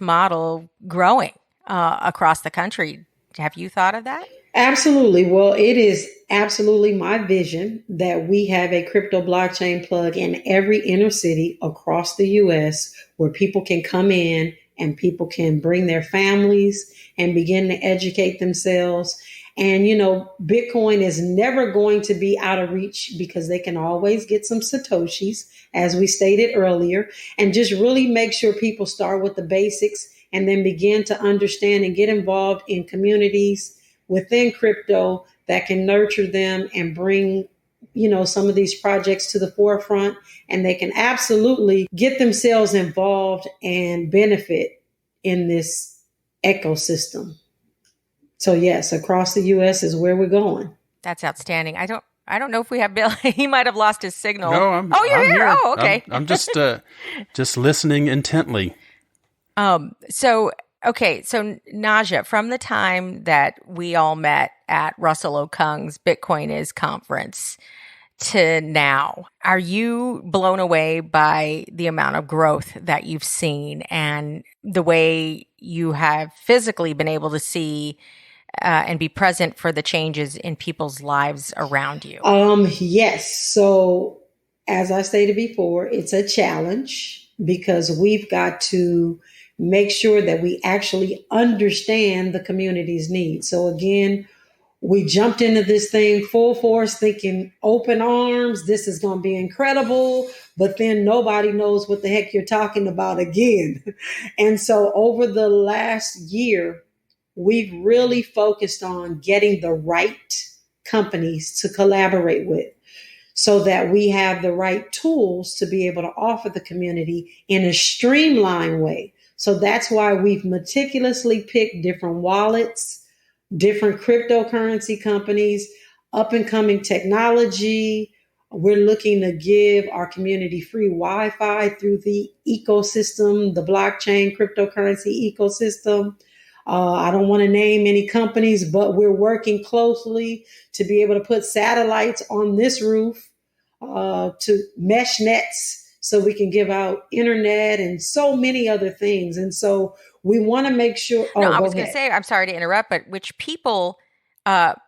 S2: model growing across the country. Have you thought of that?
S1: Absolutely. Well, it is absolutely my vision that we have a crypto blockchain plug in every inner city across the U.S. where people can come in and people can bring their families and begin to educate themselves. And, Bitcoin is never going to be out of reach, because they can always get some Satoshis, as we stated earlier, and just really make sure people start with the basics and then begin to understand and get involved in communities within crypto that can nurture them and bring, some of these projects to the forefront, and they can absolutely get themselves involved and benefit in this ecosystem. So yes, across the U.S. is where we're going.
S2: That's outstanding. I don't know if we have Bill. He might have lost his signal.
S6: No,
S2: you're
S6: I'm
S2: here. Oh, okay.
S6: I'm just listening intently.
S2: So Najah, from the time that we all met at Russell Okung's Bitcoin Is conference to now, are you blown away by the amount of growth that you've seen and the way you have physically been able to see and be present for the changes in people's lives around you?
S1: Yes. So as I stated before, it's a challenge, because we've got to make sure that we actually understand the community's needs. So again, we jumped into this thing full force, thinking open arms, this is going to be incredible, but then nobody knows what the heck you're talking about again. And so over the last year, we've really focused on getting the right companies to collaborate with, so that we have the right tools to be able to offer the community in a streamlined way. So that's why we've meticulously picked different wallets, different cryptocurrency companies, up and coming technology. We're looking to give our community free Wi-Fi through the ecosystem, the blockchain cryptocurrency ecosystem. I don't want to name any companies, but we're working closely to be able to put satellites on this roof, to mesh nets, so we can give out internet and so many other things. And so we want to make sure.
S2: I was going to say, I'm sorry to interrupt, but which people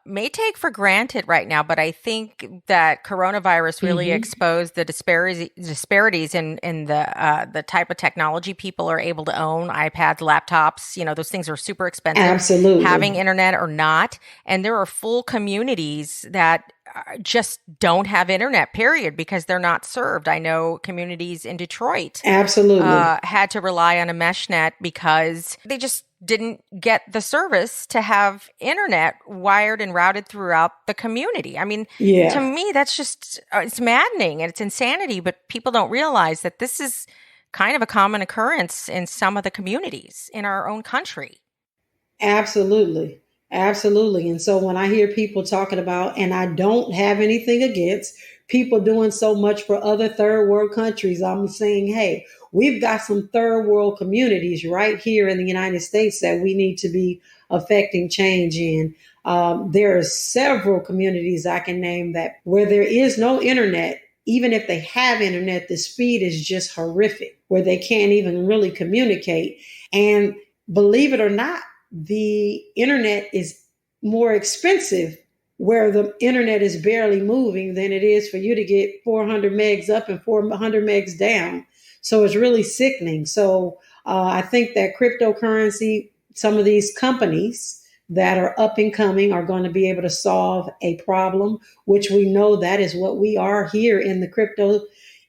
S2: may take for granted right now, but I think that coronavirus really exposed the disparities in the type of technology people are able to own. iPads, laptops, those things are super expensive.
S1: Absolutely.
S2: Having internet or not. And there are full communities that just don't have internet, period, because they're not served. I know communities in Detroit
S1: Absolutely
S2: had to rely on a mesh net because they just didn't get the service to have internet wired and routed throughout the community. I mean, to me, that's just, it's maddening and it's insanity, but people don't realize that this is kind of a common occurrence in some of the communities in our own country.
S1: Absolutely. Absolutely. And so when I hear people talking about, and I don't have anything against people doing so much for other third world countries, I'm saying, hey, we've got some third world communities right here in the United States that we need to be affecting change in. There are several communities I can name that where there is no internet. Even if they have internet, the speed is just horrific, where they can't even really communicate. And believe it or not, the internet is more expensive where the internet is barely moving than it is for you to get 400 megs up and 400 megs down. So it's really sickening. So I think that cryptocurrency, some of these companies that are up and coming are going to be able to solve a problem, which we know that is what we are here in the crypto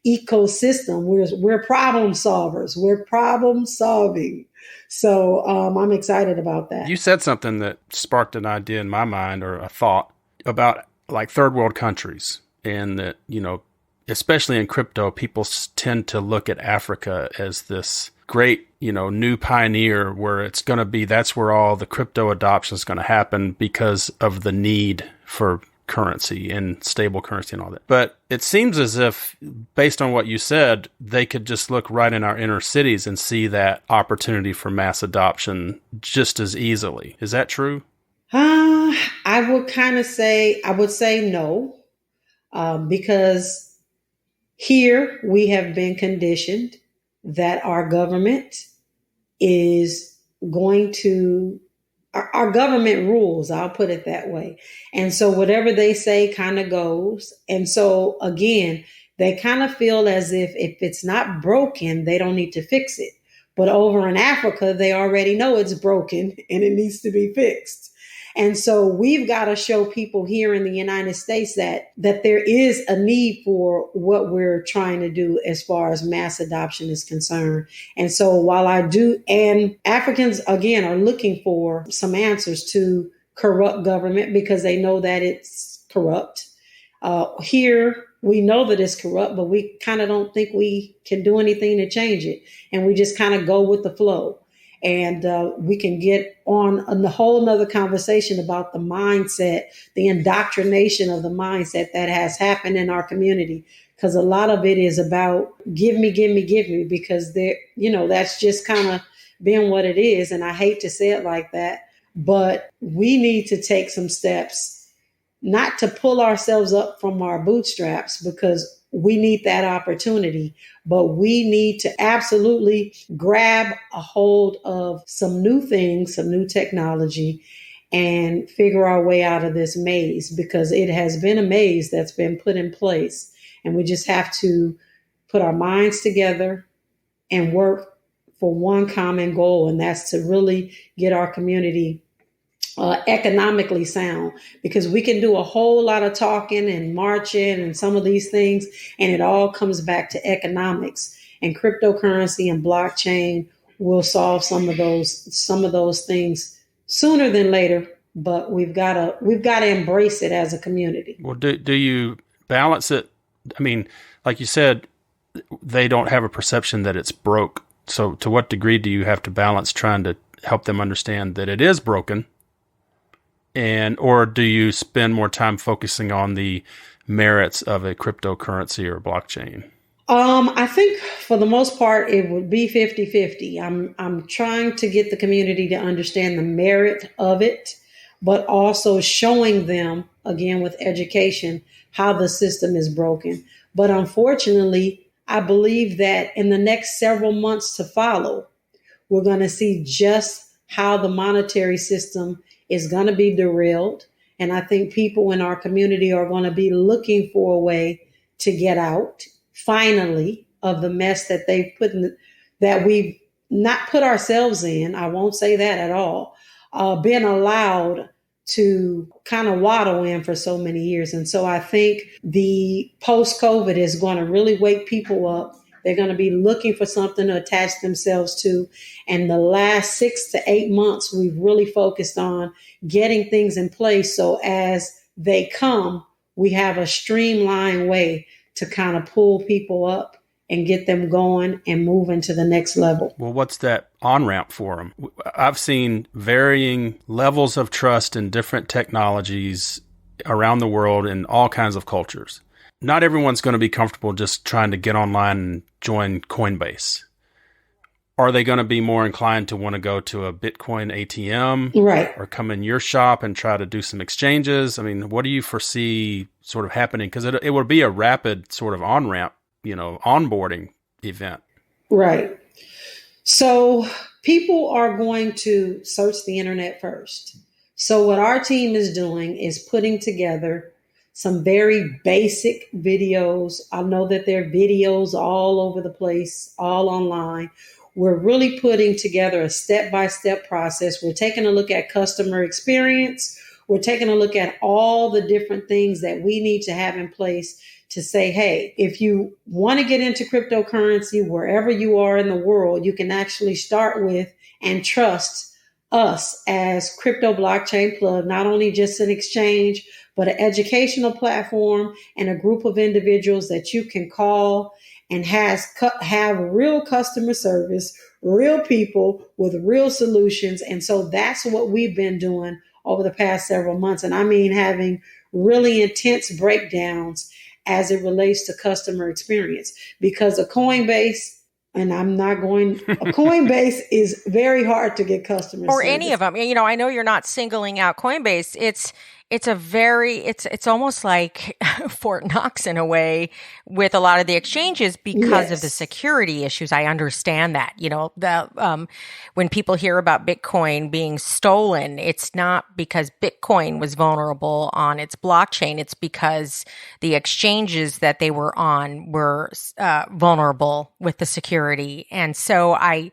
S1: ecosystem. We're problem solvers. We're problem solving. So I'm excited about that.
S6: You said something that sparked an idea in my mind, or a thought about like third world countries, and that, especially in crypto, people tend to look at Africa as this great, new pioneer where it's going to be, that's where all the crypto adoption is going to happen because of the need for currency and stable currency and all that. But it seems as if, based on what you said, they could just look right in our inner cities and see that opportunity for mass adoption just as easily. Is that true?
S1: I would say no, because here we have been conditioned that our government is going to, our government rules, I'll put it that way. And so whatever they say kind of goes. And so again, they kind of feel as if it's not broken, they don't need to fix it. But over in Africa, they already know it's broken and it needs to be fixed. And so we've got to show people here in the United States that there is a need for what we're trying to do as far as mass adoption is concerned. And so while I do, and Africans, again, are looking for some answers to corrupt government because they know that it's corrupt. Here, we know that it's corrupt, but we kind of don't think we can do anything to change it. And we just kind of go with the flow. And we can get on a whole nother conversation about the mindset, the indoctrination of the mindset that has happened in our community. Because a lot of it is about give me, because that's just kind of been what it is. And I hate to say it like that, but we need to take some steps, not to pull ourselves up from our bootstraps, because we need that opportunity, but we need to absolutely grab a hold of some new things, some new technology, and figure our way out of this maze, because it has been a maze that's been put in place. And we just have to put our minds together and work for one common goal, and that's to really get our community economically sound, because we can do a whole lot of talking and marching and some of these things, and it all comes back to economics. And cryptocurrency and blockchain will solve some of those things sooner than later. But we've got to embrace it as a community.
S6: Well, do you balance it? I mean, like you said, they don't have a perception that it's broke. So to what degree do you have to balance trying to help them understand that it is broken? Or do you spend more time focusing on the merits of a cryptocurrency or blockchain?
S1: I think for the most part, it would be 50-50. I'm trying to get the community to understand the merit of it, but also showing them, again, with education, how the system is broken. But unfortunately, I believe that in the next several months to follow, we're going to see just how the monetary system is going to be derailed, And I think people in our community are going to be looking for a way to get out, finally, of the mess that they've put in, that we've not put ourselves in. I won't say that at all. Been allowed to kind of waddle in for so many years. And so I think the post-COVID is going to really wake people up. They're going to be looking for something to attach themselves to. And the last 6 to 8 months, we've really focused on getting things in place. So as they come, we have a streamlined way to kind of pull people up and get them going and moving to the next level.
S6: Well, what's that on-ramp for them? I've seen varying levels of trust in different technologies around the world in all kinds of cultures. Not everyone's going to be comfortable just trying to get online and join Coinbase. Are they going to be more inclined to want to go to a Bitcoin ATM,
S1: right,
S6: or come in your shop and try to do some exchanges? I mean, what do you foresee sort of happening? Because it would be a rapid sort of on-ramp, onboarding event.
S1: Right. So people are going to search the internet first. So what our team is doing is putting together some very basic videos. I know that there are videos all over the place, all online. We're really putting together a step-by-step process. We're taking a look at customer experience. We're taking a look at all the different things that we need to have in place to say, hey, if you want to get into cryptocurrency, wherever you are in the world, you can actually start with and trust us as Crypto Blockchain Plug, not only just an exchange, but an educational platform and a group of individuals that you can call and have real customer service, real people with real solutions. And so that's what we've been doing over the past several months. And I mean, having really intense breakdowns as it relates to customer experience, because a Coinbase, and Coinbase is very hard to get customers.
S2: Or service. Any of them. I know you're not singling out Coinbase. It's almost like Fort Knox in a way with a lot of the exchanges because of the security issues. I understand that. When people hear about Bitcoin being stolen, it's not because Bitcoin was vulnerable on its blockchain. It's because the exchanges that they were on were vulnerable with the security. And so I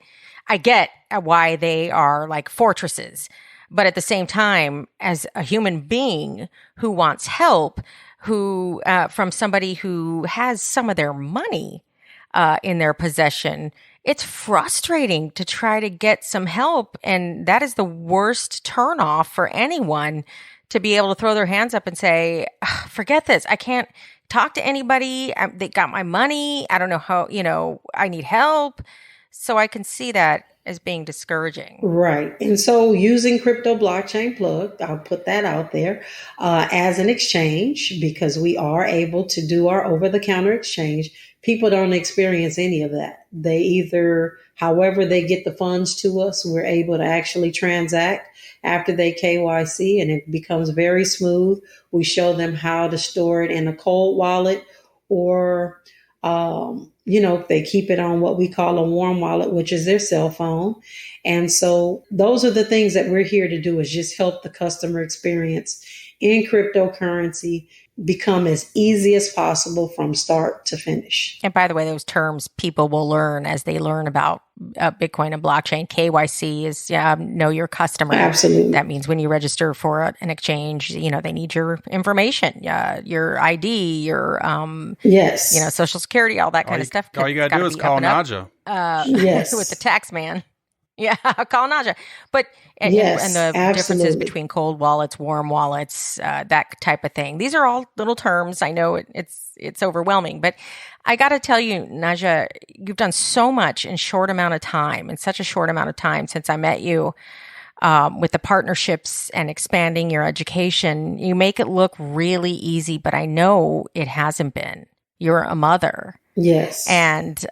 S2: get why they are like fortresses. But at the same time, as a human being who wants help, who from somebody who has some of their money in their possession, it's frustrating to try to get some help. And that is the worst turnoff for anyone, to be able to throw their hands up and say, forget this. I can't talk to anybody. They got my money. I don't know how, I need help. So I can see that as being discouraging.
S1: Right. And so using Crypto Blockchain Plug, I'll put that out there as an exchange, because we are able to do our over-the-counter exchange. People don't experience any of that. They either, however they get the funds to us, we're able to actually transact after they KYC, and it becomes very smooth. We show them how to store it in a cold wallet, or they keep it on what we call a warm wallet, which is their cell phone. And so those are the things that we're here to do, is just help the customer experience in cryptocurrency become as easy as possible from start to finish.
S2: And by the way, those terms people will learn as they learn about Bitcoin and blockchain. KYC is know your customer.
S1: Absolutely.
S2: That means when you register for an exchange, they need your information, your ID, your Social Security, all that kind of stuff.
S6: All you got to do is call Najah.
S2: With the tax man. Yeah, call Najah. But and the
S1: absolutely.
S2: differences between cold wallets, warm wallets, that type of thing. These are all little terms. I know it's overwhelming, but I got to tell you, Najah, you've done so much in such a short amount of time since I met you. With the partnerships and expanding your education, you make it look really easy, but I know it hasn't been. You're a mother.
S1: Yes.
S2: And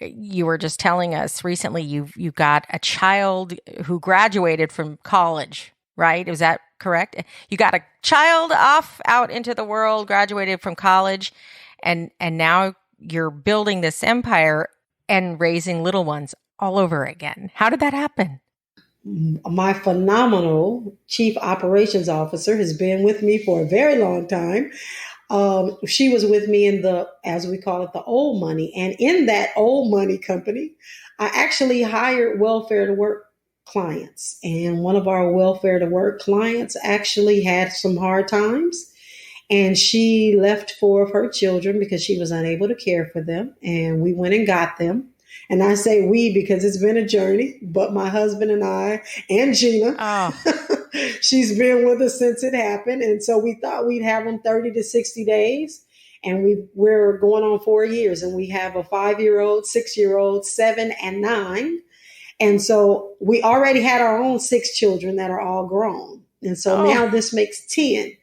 S2: you were just telling us recently you got a child who graduated from college, right? Is that correct? You got a child out into the world, graduated from college, and now you're building this empire and raising little ones all over again. How did that happen?
S1: my phenomenal chief operations officer has been with me for a very long time. She was with me in the, as we call it, the old money. And in that old money company, I actually hired welfare to work clients. And one of our welfare to work clients actually had some hard times. And she left 4 of her children because she was unable to care for them. And we went and got them. And I say we because it's been a journey, but my husband and I and Gina, she's been with us since it happened. And so we thought we'd have them 30 to 60 days. And we're going on 4 years, and we have a 5-year-old, 6-year-old, 7 and 9. And so we already had our own 6 children that are all grown. And so now this makes 10.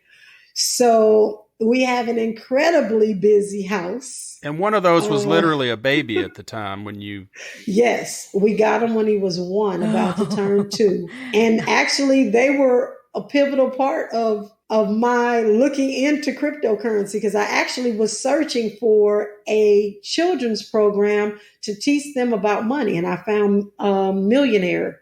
S1: So we have an incredibly busy house.
S6: And one of those was literally a baby at the time when you...
S1: Yes, we got him when he was 1, about to turn 2. And actually, they were a pivotal part of my looking into cryptocurrency, because I actually was searching for a children's program to teach them about money. And I found a millionaires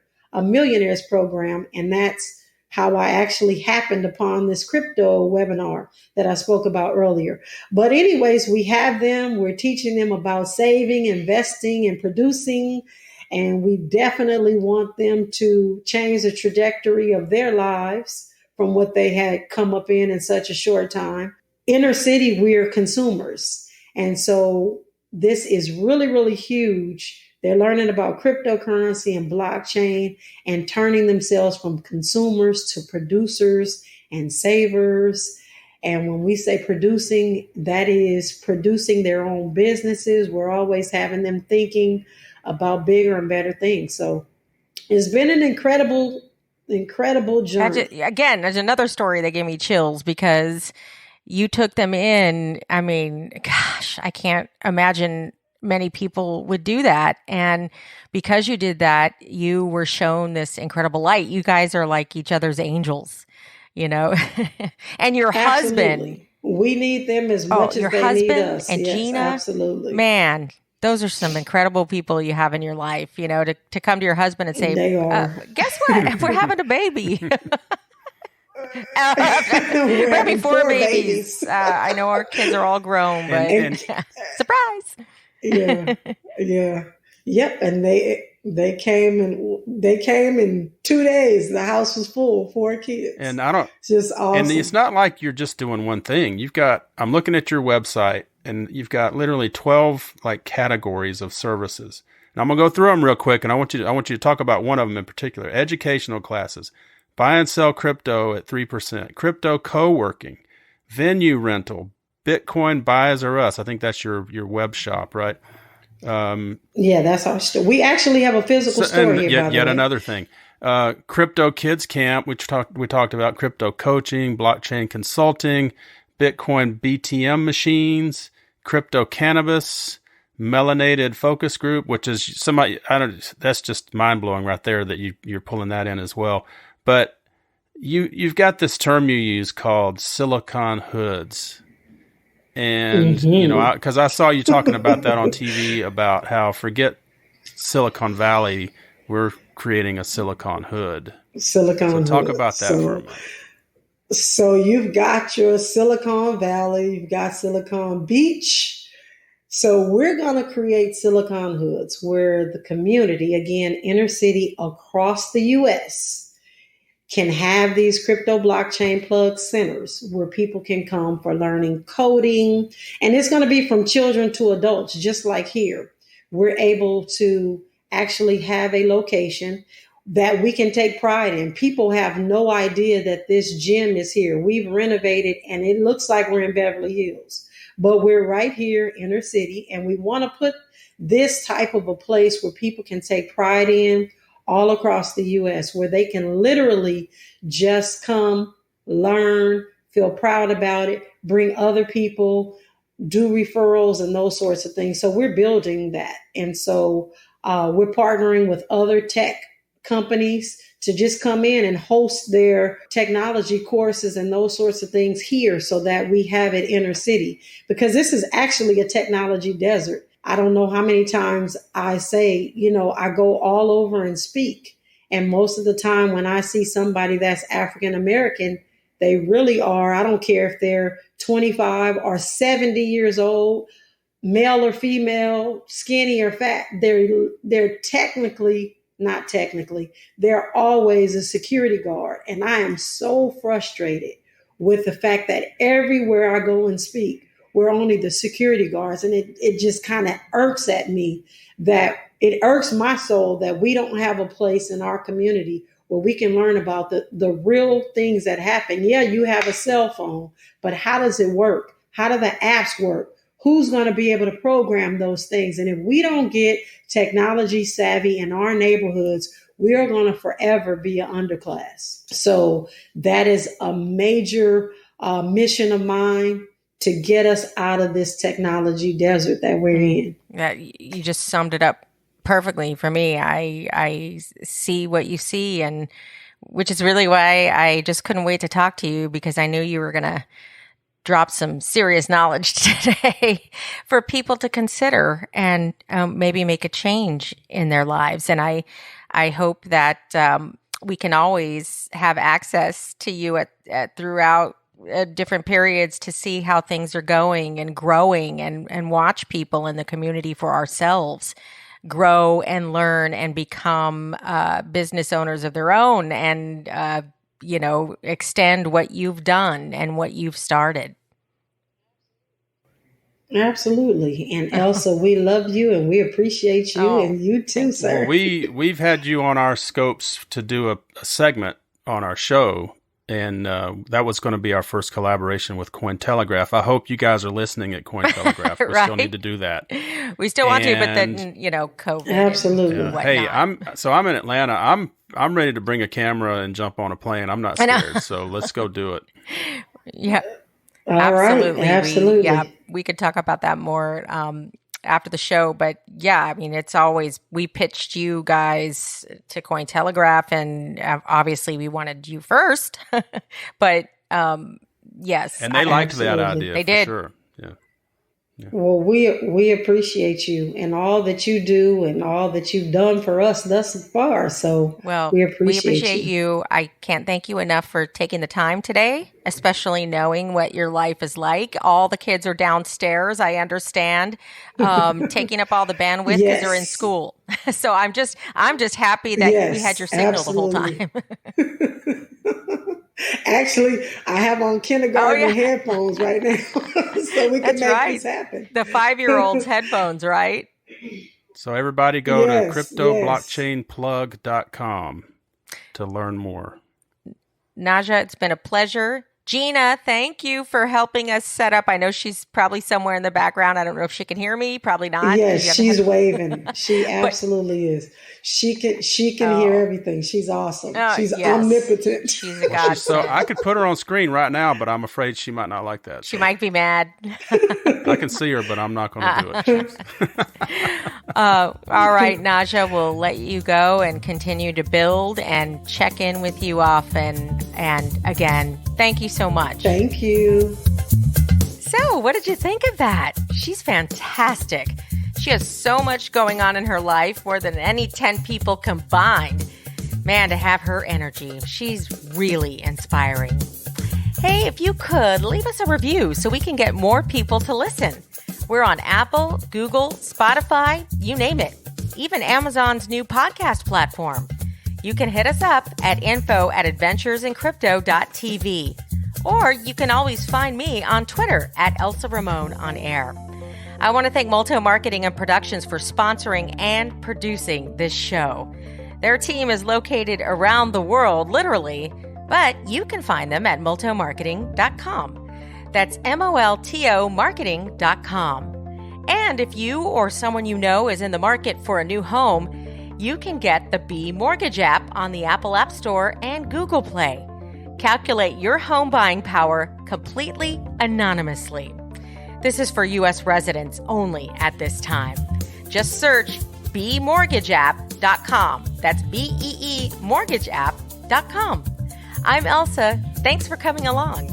S1: program. And that's how I actually happened upon this crypto webinar that I spoke about earlier. But anyways, we have them. We're teaching them about saving, investing, and producing. And we definitely want them to change the trajectory of their lives from what they had come up in such a short time. Inner city, we're consumers. And so this is really, really huge. They're learning about cryptocurrency and blockchain and turning themselves from consumers to producers and savers. And when we say producing, that is producing their own businesses. We're always having them thinking about bigger and better things. So it's been an incredible journey.
S2: Again, there's another story that gave me chills because you took them in. I mean, gosh, I can't imagine many people would do that. And because you did that, you were shown this incredible light. You guys are like each other's angels, you know, and your husband.
S1: We need them as much as they need us.
S2: And
S1: yes,
S2: Gina,
S1: absolutely.
S2: Man, those are some incredible people you have in your life, you know, to come to your husband and say, guess what? We're having a baby. We're having 4 babies. I know our kids are all grown, but surprise.
S1: Yep. And they came in 2 days. The house was full, 4 kids.
S6: And I don't,
S1: it's just awesome.
S6: And it's not like you're just doing one thing. I'm looking at your website, and you've got literally 12 like categories of services. And I'm gonna go through them real quick, and I want you to talk about one of them in particular. Educational classes, buy and sell crypto at 3%, crypto co-working, venue rental, Bitcoin buys or us. I think that's your web shop, right?
S1: That's our store. We actually have a physical store here.
S6: Yet another thing. Crypto Kids Camp, which we talked about, crypto coaching, blockchain consulting, Bitcoin BTM machines, crypto cannabis, melanated focus group, which is somebody, that's just mind blowing right there that you're pulling that in as well. But you've got this term you use called silicon hoods. And, you know, because I saw you talking about that on TV about how forget Silicon Valley, we're creating a silicon hood. So talk about that for a minute.
S1: So you've got your Silicon Valley, you've got Silicon Beach. So we're going to create silicon hoods where the community, again, inner city across the U.S., can have these crypto blockchain plug centers where people can come for learning coding. And it's going to be from children to adults, just like here. We're able to actually have a location that we can take pride in. People have no idea that this gym is here. We've renovated and it looks like we're in Beverly Hills, but we're right here, inner city. And we want to put this type of a place where people can take pride in, all across the U.S., where they can literally just come, learn, feel proud about it, bring other people, do referrals and those sorts of things. So we're building that. And so we're partnering with other tech companies to just come in and host their technology courses and those sorts of things here so that we have it inner city, because this is actually a technology desert. I don't know how many times I say, you know, I go all over and speak, And most of the time when I see somebody that's African American, they really are, I don't care if they're 25 or 70 years old, male or female, skinny or fat, they're technically, not technically, they're always a security guard. And I am so frustrated with the fact that everywhere I go and speak, we're only the security guards. And it just kind of irks at me, that it irks my soul that we don't have a place in our community where we can learn about the real things that happen. Yeah, you have a cell phone, but how does it work? How do the apps work? Who's going to be able to program those things? And if we don't get technology savvy in our neighborhoods, we are going to forever be an underclass. So that is a major mission of mine, to get us out of this technology desert that we're in.
S2: Yeah, you just summed it up perfectly for me. I see what you see, and which is really why I just couldn't wait to talk to you, because I knew you were going to drop some serious knowledge today for people to consider and maybe make a change in their lives. And I hope that we can always have access to you at throughout different periods to see how things are going and growing, and watch people in the community for ourselves grow and learn and become business owners of their own, and extend what you've done and what you've started.
S1: Absolutely. And Elsa, we love you and we appreciate you, and you too, sir.
S6: Well, we've had you on our scopes to do a segment on our show, and that was going to be our first collaboration with Cointelegraph. I hope you guys are listening at Cointelegraph. We still need to do that.
S2: We still want to, but then COVID.
S1: Absolutely.
S6: Hey, I'm in Atlanta. I'm ready to bring a camera and jump on a plane. I'm not scared, so let's go do it.
S2: Yeah,
S1: absolutely. Right. Absolutely.
S2: We could talk about that more after the show, but yeah, I mean, it's always, we pitched you guys to Cointelegraph, and obviously we wanted you first, but yes.
S6: And they liked that idea.
S2: They did.
S6: Sure. Yeah.
S1: Well, we appreciate you and all that you do and all that you've done for us thus far. So we appreciate you.
S2: I can't thank you enough for taking the time today, especially knowing what your life is like. All the kids are downstairs, I understand, taking up all the bandwidth because they're in school. So I'm just happy that we had your signal the whole time.
S1: Actually, I have on kindergarten headphones right now, so we can make this happen.
S2: The 5-year-old's headphones, right?
S6: So everybody go to cryptoblockchainplug.com to learn more.
S2: Najah, it's been a pleasure. Gina, thank you for helping us set up. I know she's probably somewhere in the background. I don't know if she can hear me. Probably not.
S1: Yes, she's waving. She absolutely is. She can hear everything. She's awesome. She's omnipotent.
S2: She's a god.
S6: So I could put her on screen right now, but I'm afraid she might not like that.
S2: She might be mad.
S6: I can see her, but I'm not going to do it.
S2: All right, Najah, we'll let you go and continue to build and check in with you often. And again, thank you so much.
S1: Thank you.
S2: So, what did you think of that? She's fantastic. She has so much going on in her life, more than any 10 people combined. Man, to have her energy, she's really inspiring. Hey, if you could, leave us a review so we can get more people to listen. We're on Apple, Google, Spotify, you name it. Even Amazon's new podcast platform. You can hit us up at info@adventuresincrypto.tv. Or you can always find me on Twitter at Elsa Ramon on air. I want to thank Multo Marketing and Productions for sponsoring and producing this show. Their team is located around the world, literally, but you can find them at multomarketing.com. That's MOLTO marketing.com. And if you or someone you know is in the market for a new home, you can get the B Mortgage app on the Apple App Store and Google Play. Calculate your home buying power completely anonymously. This is for U.S. residents only at this time. Just search bmortgageapp.com. That's BEE mortgageapp.com. I'm Elsa. Thanks for coming along.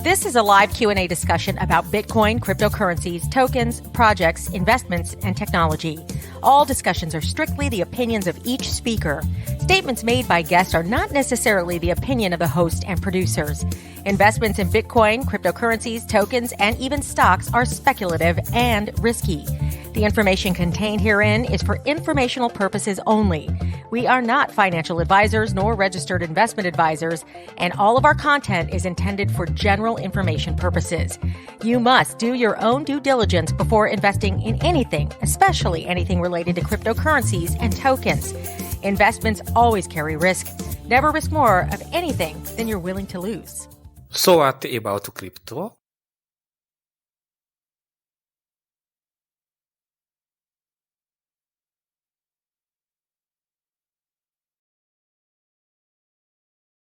S2: This is a live Q&A discussion about Bitcoin, cryptocurrencies, tokens, projects, investments, and technology. All discussions are strictly the opinions of each speaker. Statements made by guests are not necessarily the opinion of the host and producers. Investments in Bitcoin, cryptocurrencies, tokens, and even stocks are speculative and risky. The information contained herein is for informational purposes only. We are not financial advisors nor registered investment advisors, and all of our content is intended for general information purposes. You must do your own due diligence before investing in anything, especially anything related to cryptocurrencies and tokens. Investments always carry risk. Never risk more of anything than you're willing to lose.
S3: So what about crypto?